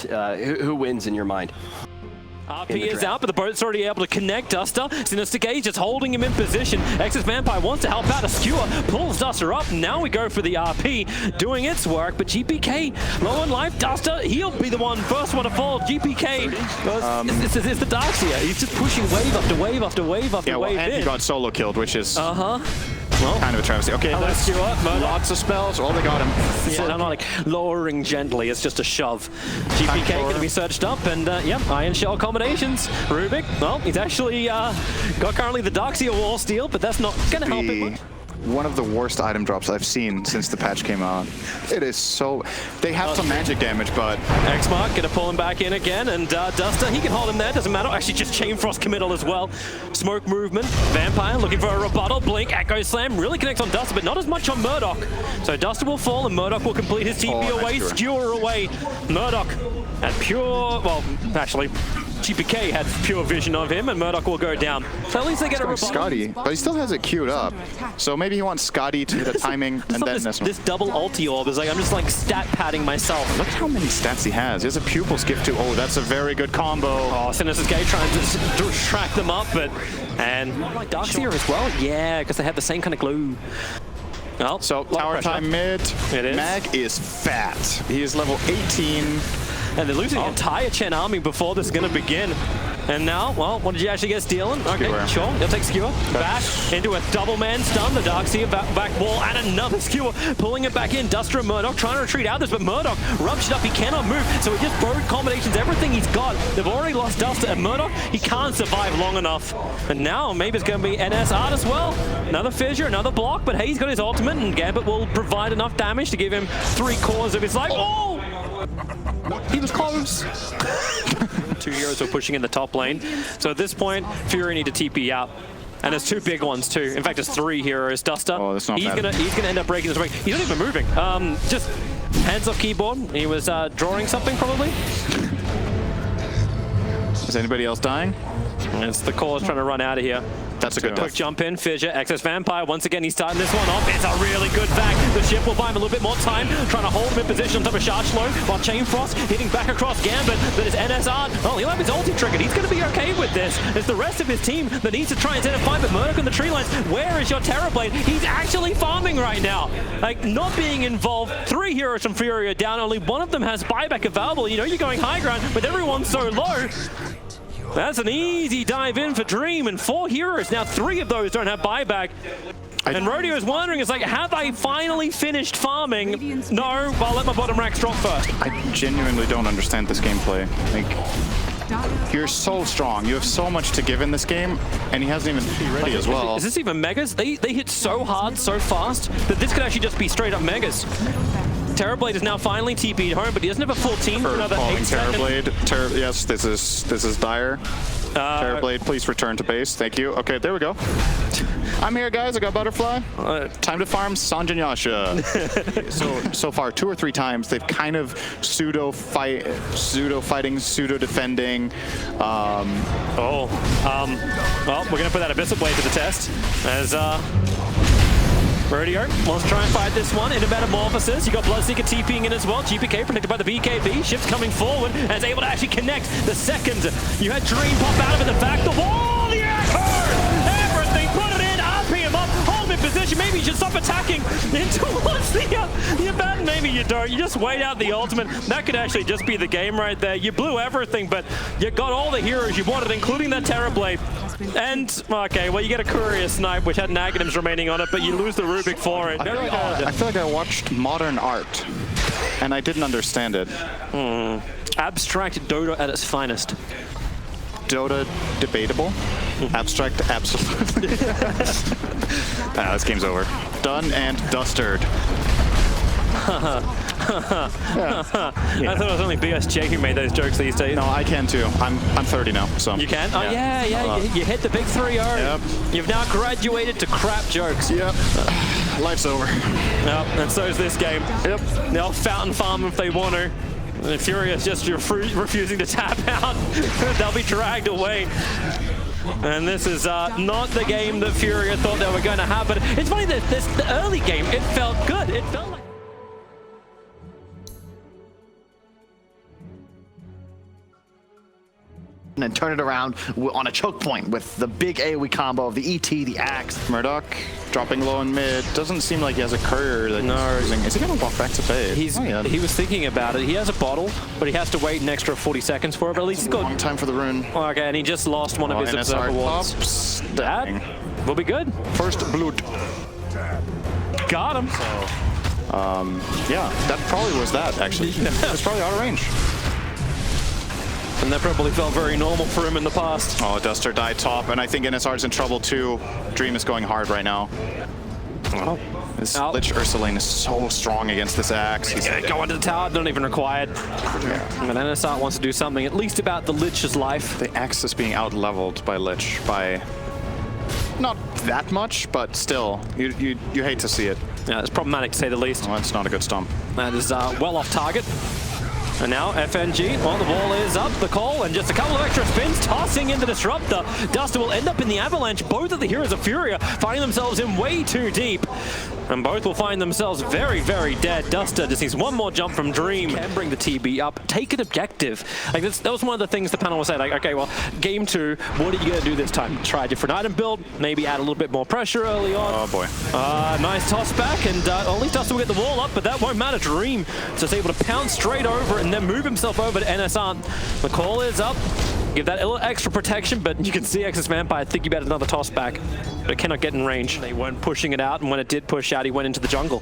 who wins in your mind? RP is out, but the boat's already able to connect Duster. Sinister Gage just holding him in position. Exus Vampire wants to help out. A Skewer pulls Duster up. Now we go for the RP, doing its work, but GPK low on life. Duster, he'll be the first one to fall. GPK, it's the Darkseer. He's just pushing wave after wave after wave after wave and he got solo killed, which is well, kind of a travesty. Okay, that's lots of spells. Oh, they got him. Yeah, I'm not like lowering gently. It's just a shove. GPK going to be searched up, and yeah, Iron Shell combinations. Rubik, well, he's actually got currently the Darkseer wall steal, but that's not going to help him much. One of the worst item drops I've seen since the patch came out. It is so... They have some magic damage, but... X-Mark gonna pull him back in again, and Duster, he can hold him there, doesn't matter. Actually, just Chain Frost committal as well. Smoke movement. Vampire looking for a rebuttal. Blink, Echo Slam, really connects on Duster, but not as much on Murdoch. So Duster will fall, and Murdoch will complete his TP away, Skewer away. Murdoch at pure... Well, actually... GPK had pure vision of him, and Murdoch will go down. So at least they get a rebuttal. Scotty, but he still has it queued up. So maybe he wants Scotty to hit a timing, and then this double ulti orb is like, I'm just like stat padding myself. Look how many stats he has. He has a Pupil's Gift too. Oh, that's a very good combo. Oh, Sinister's Gate trying to track them up, but... And like Darkseer as well? Yeah, because they have the same kind of glue. Well, so tower time mid. It is. Mag is fat. He is level 18. And they're losing the entire Chen army before this is going to begin. And now, well, what did you actually get stealing? Okay, sure, he'll take Skewer. Back into a double man stun, the Darkseer back wall, and another Skewer pulling it back in. Duster and Murdoch trying to retreat out of this, but Murdoch ruptured up, he cannot move, so he just borrowed combinations, everything he's got. They've already lost Duster, and Murdoch, he can't survive long enough. And now, maybe it's going to be NS Art as well. Another fissure, another block, but hey, he's got his ultimate, and Gambit will provide enough damage to give him 3/4 of his life. Oh! He was close. Two heroes are pushing in the top lane. So at this point, Furia need to TP out. And there's two big ones too. In fact, there's three heroes. Duster, that's not bad. He's gonna end up breaking his ring. He's not even moving. Just hands off keyboard. He was drawing something probably. Is anybody else dying? It's the cause trying to run out of here. That's a good quick jump in, fissure, Exos Vampire. Once again, he's starting this one off. It's a really good back. The ship will buy him a little bit more time, trying to hold him in position on top of Charge Slow, while Chain Frost hitting back across Gambit. That is NSR. Oh, he'll have his ulti triggered. He's going to be okay with this. It's the rest of his team that needs to try and fight, but Murdoch on the tree lines. Where is your Terrorblade? He's actually farming right now. Like, not being involved. 3 heroes from Furia down. Only one of them has buyback available. You know you're going high ground, but everyone's so low. That's an easy dive in for Dream, and 4 heroes. Now 3 of those don't have buyback. And Rodeo is wondering, it's like, have I finally finished farming? No, I'll let my bottom racks drop first. I genuinely don't understand this gameplay. Like, you're so strong. You have so much to give in this game, and he hasn't even been ready as well. Is this even Megas? They hit so hard, so fast, that this could actually just be straight up Megas. Terrorblade is now finally TP'd home, but he doesn't have a full team for another 8 seconds. Terrorblade, yes, this is dire. Terrorblade, please return to base. Thank you. Okay, there we go. I'm here, guys. I got Butterfly. Time to farm Sanjin Yasha. so far, 2 or 3 times, they've kind of pseudo-fighting, pseudo-defending. Well, we're going to put that Abyssal Blade to the test. As Rodeo wants to try and fight this one into Metamorphosis. You got Bloodseeker TPing in as well. GPK protected by the BKB. Shift's coming forward and is able to actually connect the second. You had Dream pop out of it. The back, the wall, the echo! Everything, put it in, RP him up, hold him in position. Maybe you should stop attacking in towards the event. Maybe you don't. You just wait out the ultimate. That could actually just be the game right there. You blew everything, but you got all the heroes you wanted, including that Terrorblade. And, okay, well, you get a Courier Snipe, which had negatives remaining on it, but you lose the Rubik for it. Very odd. I feel like I watched modern art, and I didn't understand it. Abstract Dota at its finest. Dota, debatable. Abstract, absolutely. This game's over. Done and dustered. I thought it was only BSJ who made those jokes these days. No, I can too. I'm 30 now, so. You can? Oh, yeah. You hit the big 3-0. Yep. You've now graduated to crap jokes. Yep. Life's over. Yep, and so is this game. Yep. They'll fountain farm if they want to. And Furia is just refusing to tap out. They'll be dragged away. And this is not the game that Furia thought they were going to have. But it's funny that the early game, it felt good. It felt like and turn it around on a choke point with the big AoE combo of the ET, the Axe. Murdoch dropping low in mid. Doesn't seem like he has a courier that he's using. Is he going to walk back to bait? He was thinking about it. He has a bottle, but he has to wait an extra 40 seconds for it. But at least he's got long time for the rune. Okay, and he just lost one of his observer wards. That will be good. First blood. Got him. Yeah, that probably was that, actually. It was probably out of range. And that probably felt very normal for him in the past. Oh, Duster died top, and I think NSR's in trouble too. Dream is going hard right now. Oh. This Lich Ursuline is so strong against this Axe. He's gonna go into the tower, not even required. Yeah. But NSR wants to do something, at least about the Lich's life. The Axe is being out-leveled by Lich by not that much, but still, you hate to see it. Yeah, it's problematic to say the least. Well, that's not a good stomp. That is well off target. And now FNG, well, the ball is up, the call, and just a couple of extra spins, tossing in the Disruptor. Duster will end up in the Avalanche. Both of the heroes of Furia finding themselves in way too deep. And both will find themselves very, very dead. Duster just needs one more jump from Dream. Can bring the TB up, take an objective. Like that was one of the things the panel was saying, like, okay, well, game 2, what are you gonna do this time? Try a different item build, maybe add a little bit more pressure early on. Oh boy. Nice toss back, and at least Duster will get the wall up, but that won't matter. Dream just able to pounce straight over and then move himself over to NSR. The call is up. Give that a little extra protection, but you can see Exodus Vampire think about another toss back, but it cannot get in range. They weren't pushing it out, and when it did push out, he went into the jungle.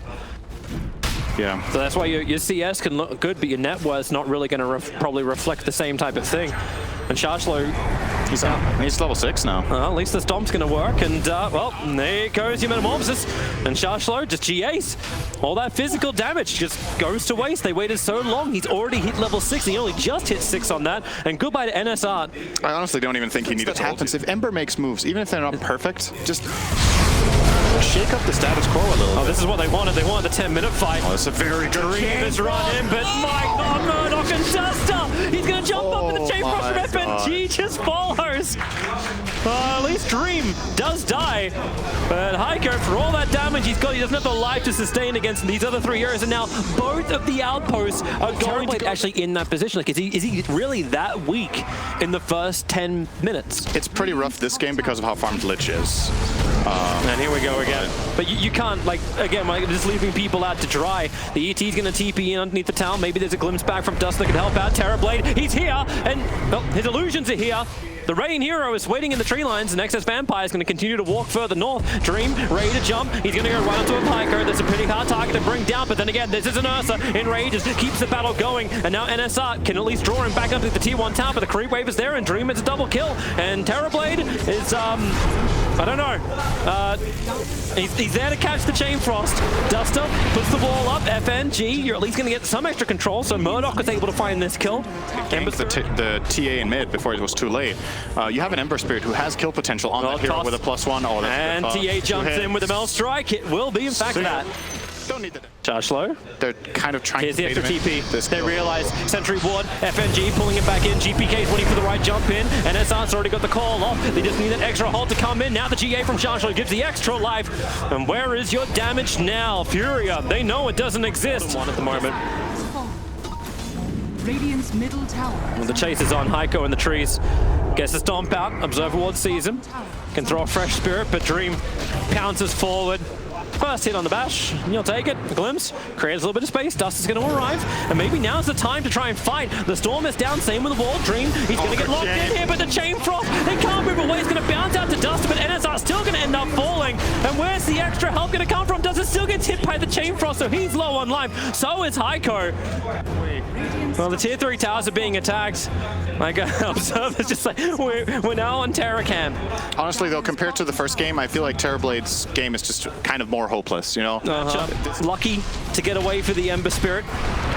Yeah. So that's why your CS can look good, but your net worth's not really going to probably reflect the same type of thing. And Sharshlo, he's out. He's level 6 now. At least the stomp's going to work, and well, there goes your Metamorphosis. And Sharshlo just GAs. All that physical damage just goes to waste. They waited so long. He's already hit level 6. He only just hit 6 on that. And goodbye to NSR. I honestly don't even think he needed to happens. If Ember makes moves, even if they're not perfect, just shake up the status quo a little bit. This is what they wanted. They wanted the 10-minute fight. Oh, it's a very good Dream is run in, but my God, Murdoch and Duster! He's going to jump up in the chain frost from FNG, just follows. At least Dream does die. But Heiko, for all that damage he's got, he doesn't have the life to sustain against these other 3 heroes. And now both of the outposts are going to actually in that position. Like, is he really that weak in the first 10 minutes? It's pretty rough this game because of how farmed Lich is. And here we go again. But you can't, like, again, like, just leaving people out to dry. The ET's going to TP in underneath the town. Maybe there's a glimpse back from Dust that can help out. Terrorblade, he's here, and well, his illusions are here. The Rain Hero is waiting in the tree lines, and Excess Vampire is going to continue to walk further north. Dream, ready to jump. He's going to go right onto a Piker. That's a pretty hard target to bring down, but then again, this is an Ursa. Enrages, keeps the battle going, and now NSR can at least draw him back up to the tier 1 town, but the creep wave is there, and Dream is a double kill. And Terrorblade is, I don't know. He's there to catch the Chain Frost. Duster puts the wall up. FNG, you're at least going to get some extra control, so Murdoch was able to find this kill. The TA in mid before it was too late. You have an Ember Spirit who has kill potential on that hero with a +1. Oh, and TA jumps in with a Mel Strike. It will be, in fact, that. Don't need that. Sharshlo. They're kind of trying Here's to the extra TP. They realize Oh. Sentry Ward, FNG pulling it back in. GPK is waiting for the right jump in. NSR's already got the call off. They just need an extra hold to come in. Now the GA from Sharshlo gives the extra life. And where is your damage now? Furia, they know it doesn't exist. One at the moment. Radiant's middle tower. Well, the chase is on. Heiko in the trees. Gets the stomp out. Observer Ward sees him. Can throw a fresh spirit, but Dream pounces forward. First hit on the bash, you'll take it. A glimpse, creates a little bit of space. Dust is going to arrive, and maybe now's the time to try and fight. The storm is down, same with the wall. Dream, he's going to get locked in here, but the Chain Frost, they can't move away. It's going to bounce out to Dust, but NSR still going to end up falling. And where's the extra help going to come from? Dust still gets hit by the Chain Frost, so he's low on life. So is Heiko. Well, the tier 3 towers are being attacked. Like, Observer's just like, we're now on Terra Camp. Honestly, though, compared to the first game, I feel like Terrorblade's game is just kind of more hopeless, you know? Lucky to get away for the Ember Spirit.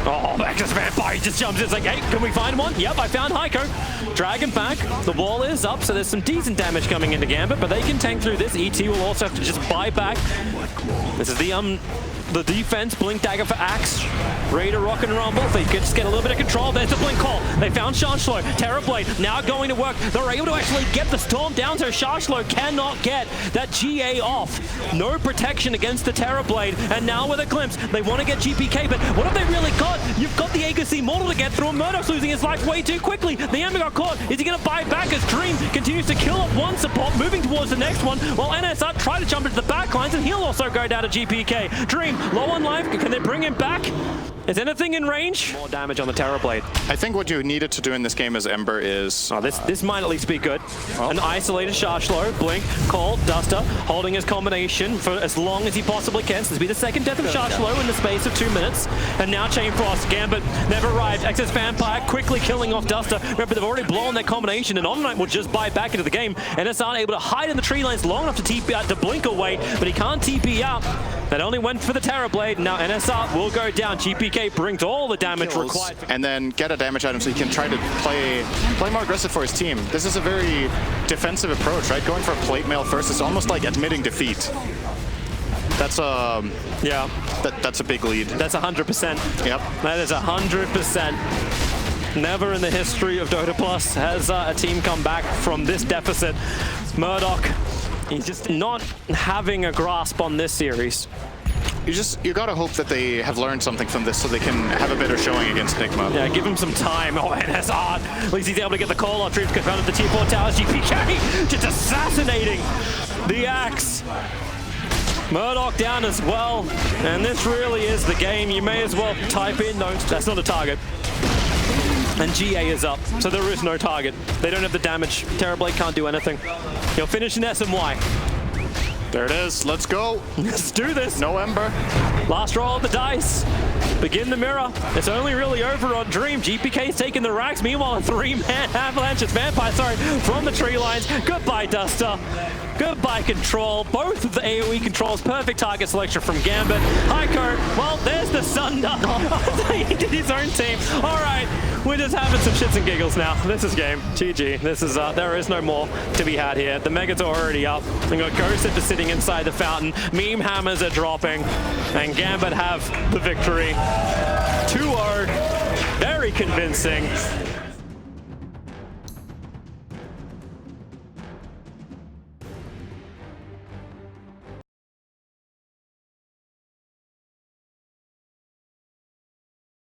Oh, Excess Vampire just jumps in. It's like, hey, can we find one? Yep, I found Heiko. Drag him back. The wall is up, so there's some decent damage coming into Gambit, but they can tank through this. ET will also have to just buy back. This is the the defense. Blink Dagger for Axe. Ready to rock and rumble. They could just get a little bit of control. There's the Blink Call. They found Shashlo. Terrorblade now going to work. They're able to actually get the Storm down, so Shashlo cannot get that GA off. No protection against the Terrorblade. And now with a glimpse, they want to get GPK, but what have they really got? You've got the Aegis Immortal to get through. Murdoch's losing his life way too quickly. The Ember got caught. Is he going to buy back as Dream continues to kill off one support, moving towards the next one, while NSR try to jump into the backlines, and he'll also go down to GPK. Dream, low on life. Can they bring him back? Is anything in range? More damage on the Terrorblade. I think what you needed to do in this game as Ember is... this might at least be good. An isolated Shashlo, Blink, Call, Duster, holding his combination for as long as he possibly can. So this will be the second death of Shashlo in the space of 2 minutes. And now Chain Frost, Gambit never arrived. Excess Vampire quickly killing off Duster. Remember, they've already blown their combination, and Omnight will just buy back into the game. NSR able to hide in the tree lines long enough to TP out to Blink away, but he can't TP out. That only went for the Terrorblade. Now NSR will go down. GPK brings all the damage required. And then get a damage item so he can try to play more aggressive for his team. This is a very defensive approach, right? Going for a plate mail first is almost like admitting defeat. That's yeah. That's a big lead. That's 100%. Yep. That is 100%. Never in the history of Dota Plus has a team come back from this deficit. Murdoch, he's just not having a grasp on this series. You gotta hope that they have learned something from this so they can have a better showing against Nigma. Yeah, give him some time. Oh, NSR. At least he's able to get the call on. Dream's confronted the T4 towers. GPK just assassinating the Axe. Murdoch down as well. And this really is the game. You may as well type in, no, that's not a target. And GA is up, so there is no target. They don't have the damage. Terrorblade can't do anything. He'll finish in SMY. There it is. Let's go. Let's do this. No Ember. Last roll of the dice. Begin the mirror. It's only really over on Dream. GPK's taking the racks. Meanwhile, a 3-man avalanche. It's Vampire, sorry, from the tree lines. Goodbye, Duster. Goodbye, Control. Both of the AoE controls. Perfect target selection from Gambit. Hi, Kurt. Well, there's the Sunder. He did his own team. All right. We're just having some shits and giggles now. This is game. GG. This is, there is no more to be had here. The Megas are already up. We got Ghosted just sitting inside the fountain. Meme hammers are dropping. And Gambit have the victory. 2-0. Very convincing.